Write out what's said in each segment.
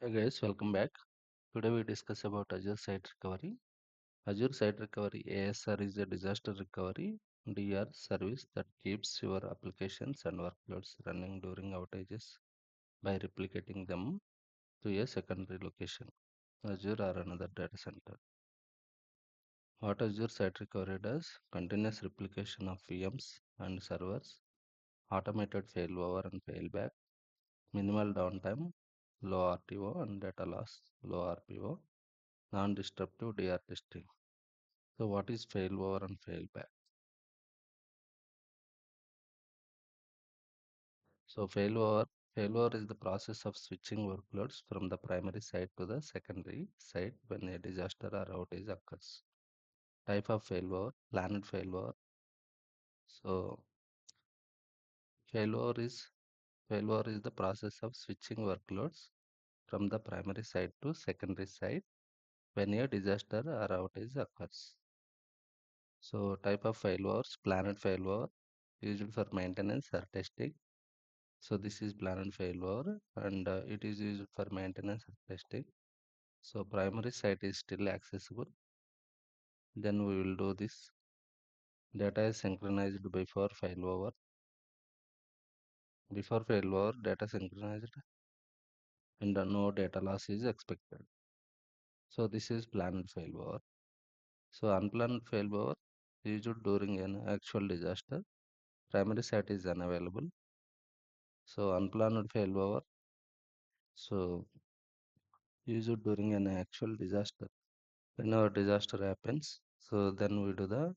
Hey guys, welcome back. Today we discuss about Azure Site Recovery. Azure Site Recovery ASR is a disaster recovery DR service that keeps your applications and workloads running during outages by replicating them to a secondary location, Azure or another data center. What Azure Site Recovery does: continuous replication of VMs and servers, automated failover and failback, minimal downtime, low RTO and data loss, low RPO, non-disruptive DR testing. So what is failover and failback? So failover is the process of switching workloads from the primary site to the secondary site when a disaster or outage occurs. Type of failover: planned failover. So failover is failover is the process of switching workloads from the primary site to secondary site when a disaster or outage occurs. So type of failures: planned failover, used for maintenance or testing. So this is planned failure and it is used for maintenance and testing. So primary site is still accessible. Then we will do this. Data is synchronized before failover. Before failover, data synchronized and no data loss is expected. So this is planned failover. So unplanned failover used during an actual disaster. Primary site is unavailable. So unplanned failover. So used during an actual disaster. Whenever disaster happens, so then we do the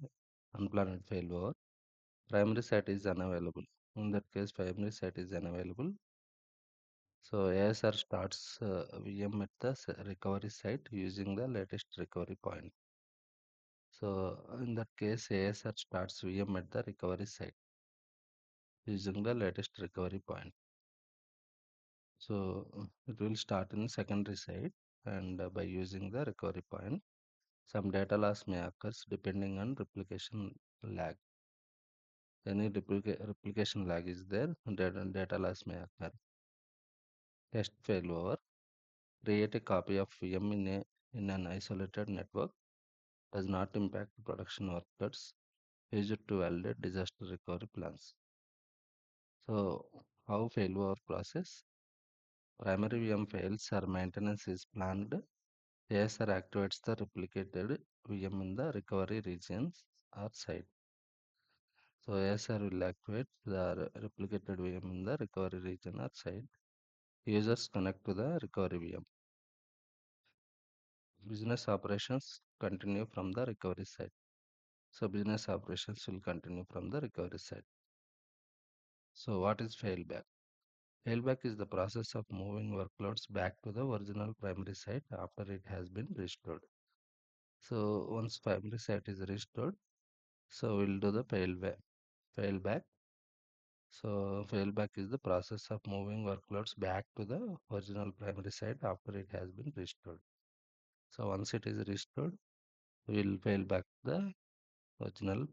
unplanned failover. Primary site is unavailable. In that case, primary site is unavailable. So ASR starts VM at the recovery site using the latest recovery point. So in that case, ASR starts VM at the recovery site using the latest recovery point. So it will start in secondary site and by using the recovery point, some data loss may occur depending on replication lag. Any replication lag is there, data loss may occur. Test failover: create a copy of VM in an isolated network, does not impact production workloads, use it to validate disaster recovery plans. So how failover process? Primary VM fails or maintenance is planned. ASR activates the replicated VM in the recovery regions or site. So ASR will activate the replicated VM in the recovery region or site. Users connect to the recovery VM. Business operations continue from the recovery site. So business operations will continue from the recovery site. So what is failback? Failback is the process of moving workloads back to the original primary site after it has been restored. So once primary site is restored, so we'll do the failback. So failback is the process of moving workloads back to the original primary site after it has been restored. So once it is restored, we will fail back the original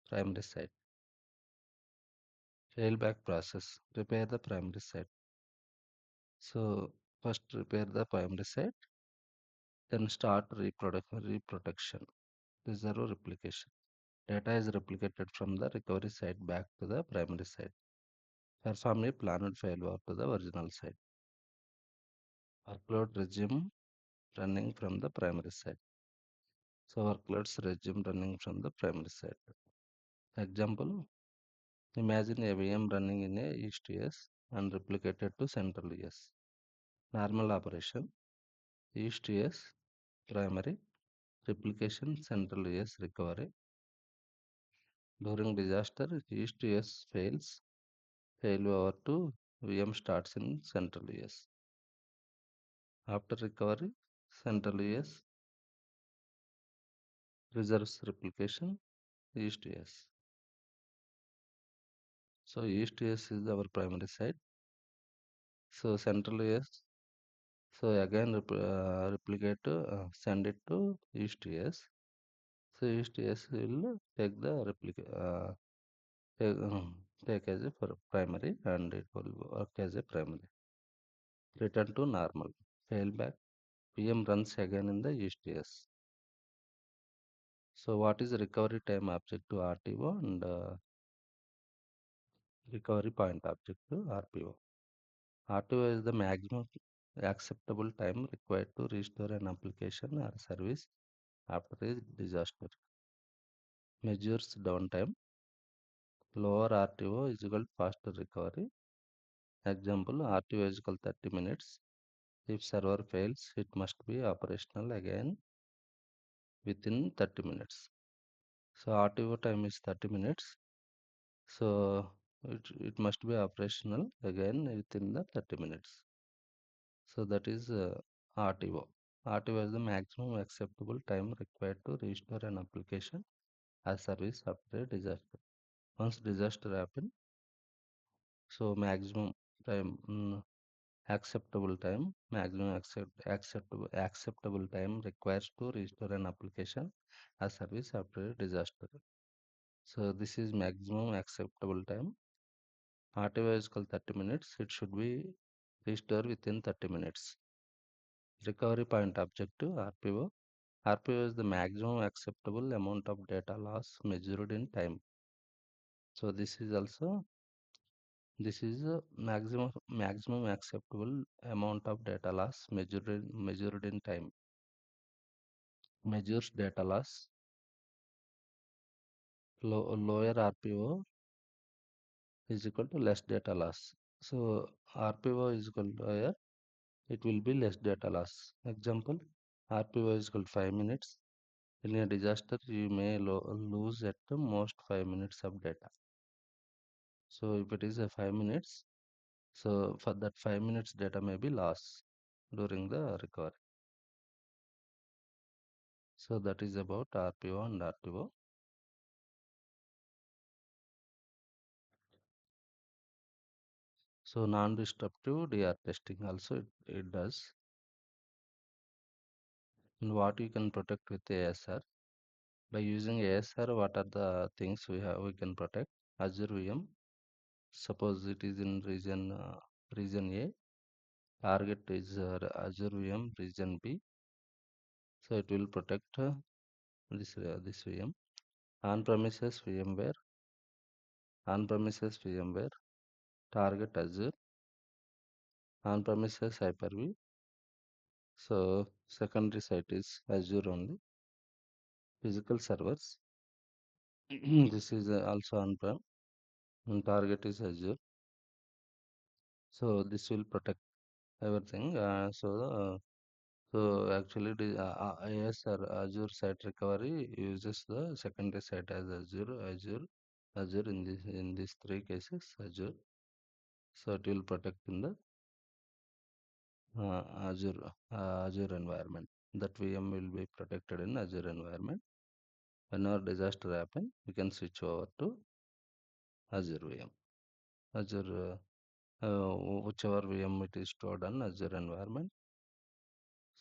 primary site. Failback process: repair the primary site. So first repair the primary site, then start reproduction, reserve replication. Data is replicated from the recovery site back to the primary site. Perform a planned failover to the original site. Workload resume running from the primary site. So workloads resume running from the primary site. Example: imagine a VM running in a East US and replicated to Central US. Normal operation: East US primary, replication Central US recovery. During disaster, East US fails, failover to VM starts in Central US. After recovery, Central US reserves replication East US. So East US is our primary site. So Central US. So again replicate send it to East US. So East US will take the take, take as a primary and it will work as a primary. Return to normal. failback. VM runs again in the ESTS. So what is recovery time object to RTO and recovery point object to RPO? RTO is the maximum acceptable time required to restore an application or service after a disaster. Measures downtime. Lower RTO is equal to faster recovery. Example, RTO is equal to 30 minutes. If server fails, it must be operational again within 30 minutes. So RTO time is 30 minutes. So it must be operational again within the 30 minutes. So that is RTO. RTO is the maximum acceptable time required to restore an application or service after a disaster. Once disaster happen, so maximum time acceptable time requires to restore an application or service after a disaster. So this is maximum acceptable time. RTO is called 30 minutes. It should be restored within 30 minutes. Recovery point objective RPO. RPO is the maximum acceptable amount of data loss measured in time. So this is a maximum acceptable amount of data loss measured in time. Measures data loss. Lower RPO is equal to less data loss. So RPO is equal to higher, it will be less data loss. Example, RPO is equal to 5 minutes. In a disaster, you may lose at the most 5 minutes of data. So if it is a 5 minutes, so for that 5 minutes data may be lost during the recovery. So that is about RPO and RTO. So non-disruptive DR testing also it does. And what you can protect with ASR? By using ASR, what are the things we can protect? Azure VM. Suppose it is in region A. Target is Azure VM region B. So it will protect this VM. On-premises VMware. On-premises VMware. Target Azure. On-premises Hyper-V. So secondary site is Azure only. Physical servers. This is also on-prem. And target is Azure. So this will protect everything. So actually, ASR Azure Site Recovery uses the secondary site as Azure in these three cases Azure. So it will protect in the Azure environment. That VM will be protected in Azure environment. Whenever disaster happen, we can switch over to Azure VM. Azure whichever VM it is stored on Azure environment.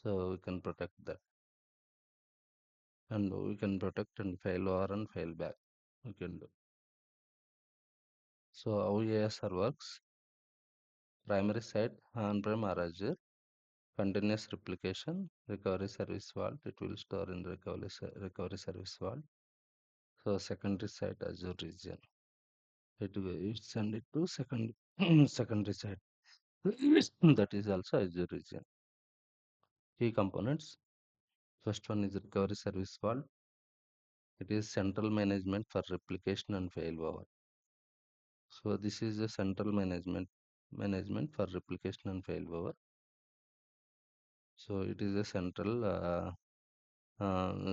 So we can protect that. And we can protect and failover and failback. We can do. So how ASR works? Primary site on-prem or Azure. Continuous replication, recovery service vault. It will store in recovery service vault. So secondary site Azure region. It send it to secondary site. That is also Azure region. Key components. First one is recovery service vault. It is central management for replication and failover. So this is the central management for replication and failover. So it is a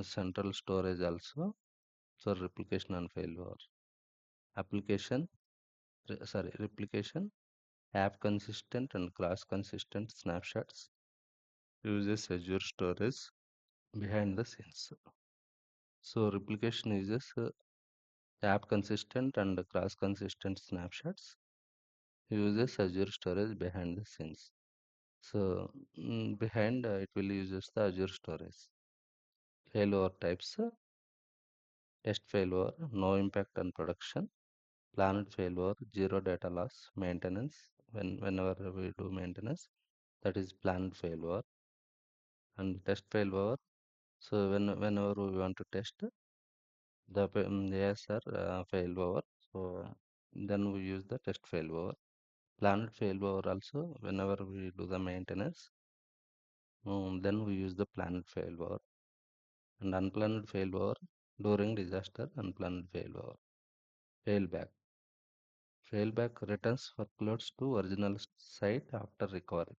central storage also for replication and failover. Replication, app consistent and class consistent snapshots uses Azure storage behind the scenes. So replication uses app consistent and class consistent snapshots uses Azure storage behind the scenes. So behind it will uses the Azure storage. Failover types, test failover, no impact on production, planned failover, zero data loss, maintenance, whenever we do maintenance, that is planned failover, and test failover. So whenever we want to test the ASR failover, so then we use the test failover. Planned failover also whenever we do the maintenance, then we use the planned failover, and unplanned failover during disaster, unplanned failover. Failback. Failback returns workloads to original site after recovery.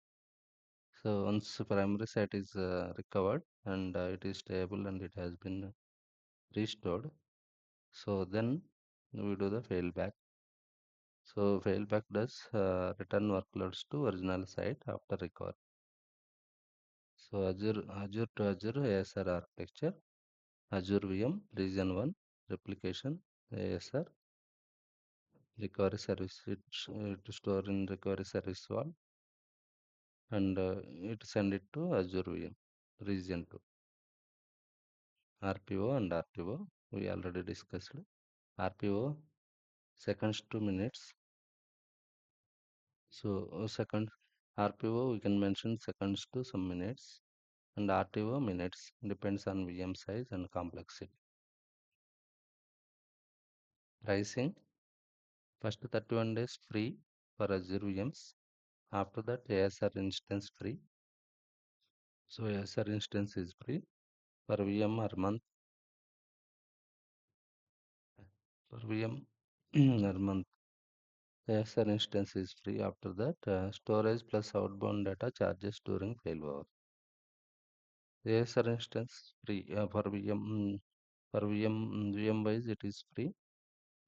So once the primary site is recovered and it is stable and it has been restored, so then we do the failback. So failback does return workloads to original site after recovery. So Azure to Azure ASR architecture, Azure VM region 1 replication ASR recovery service, it store in recovery service one, and it send it to Azure VM region 2. RPO and RTO we already discussed. RPO seconds to minutes. So second RPO we can mention seconds to some minutes, and RTO minutes, depends on VM size and complexity. Pricing, first 31 days free for Azure VMs. After that ASR instance free. So ASR instance is free for VM or month, for VM or month. ASR instance is free. After that storage plus outbound data charges during failover. ASR instance free for VM. For VM wise it is free,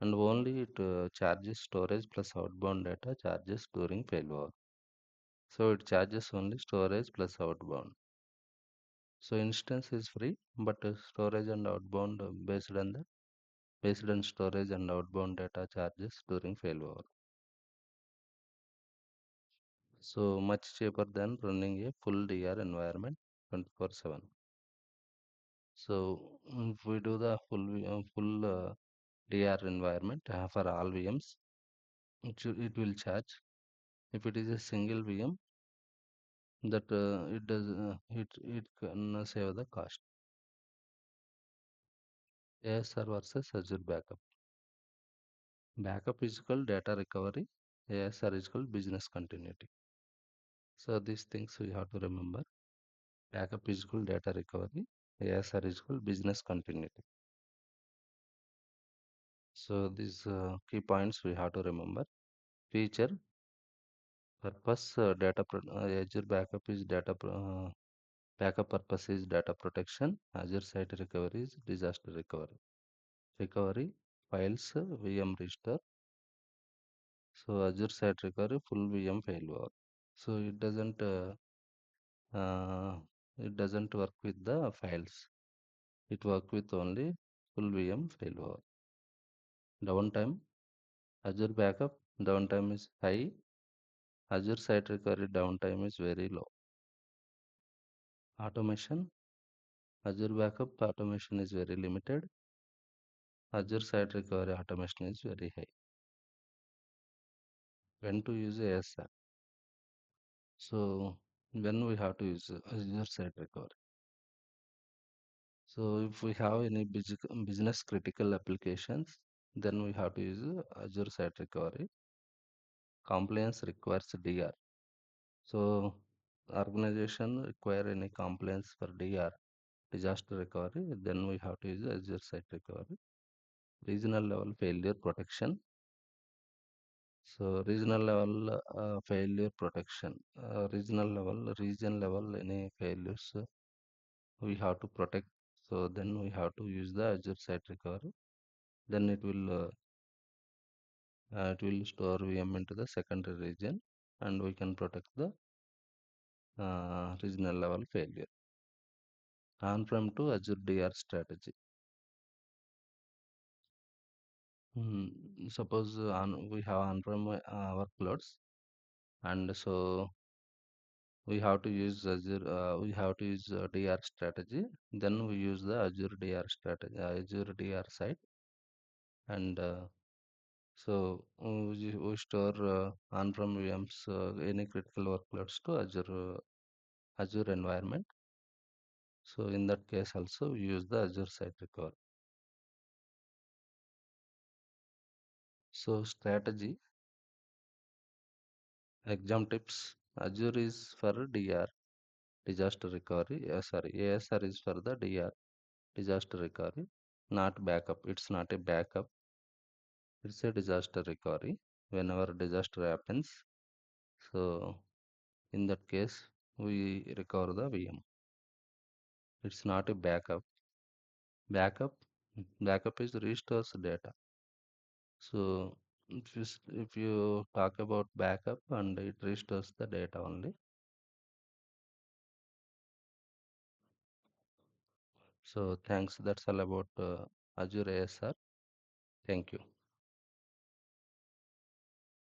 and only it charges storage plus outbound data charges during failover. So it charges only storage plus outbound. So instance is free, but storage and outbound based on storage and outbound data charges during failover. So much cheaper than running a full DR environment 24/7. So if we do the full DR environment for all VMs, it will charge. If it is a single VM, that it can save the cost. ASR versus Azure backup. Backup is called data recovery. ASR is called business continuity. So these things we have to remember. Backup is called data recovery. ASR is called business continuity. So these key points we have to remember. Feature, purpose, Azure backup is backup purpose is data protection. Azure Site Recovery is disaster recovery. Recovery, files, VM restore. So Azure Site Recovery, full VM failover. So uh, it doesn't work with the files. It work with only full VM failover. Downtime, Azure backup downtime is high. Azure Site Recovery downtime is very low. Automation, Azure backup automation is very limited. Azure Site Recovery automation is very high. When to use ASR? So when we have to use Azure Site Recovery? So if we have any business critical applications, then we have to use Azure Site Recovery. Compliance requires DR. So organization require any compliance for DR, disaster recovery, then we have to use Azure Site Recovery. Regional level failure protection. So regional level failure protection, region level any failures we have to protect. So then we have to use the Azure Site Recovery. Then it will store VM into the secondary region, and we can protect the regional level failure. On-prem to Azure DR strategy. Suppose we have on-prem workloads, and so we have to use Azure. We have to use DR strategy. Then we use the Azure DR strategy, Azure DR site, and So we store on-prem VMs, any critical workloads to Azure environment. So in that case also we use the Azure Site Recovery. So strategy, exam tips. Azure is for DR, disaster recovery. Sorry, ASR is for the DR, disaster recovery, not backup. It's not a backup. It's a disaster recovery. Whenever disaster happens, so in that case we recover the VM. It's not a backup. Backup, backup is restores data. So if you talk about backup and it restores the data only. So thanks. That's all about Azure ASR. Thank you.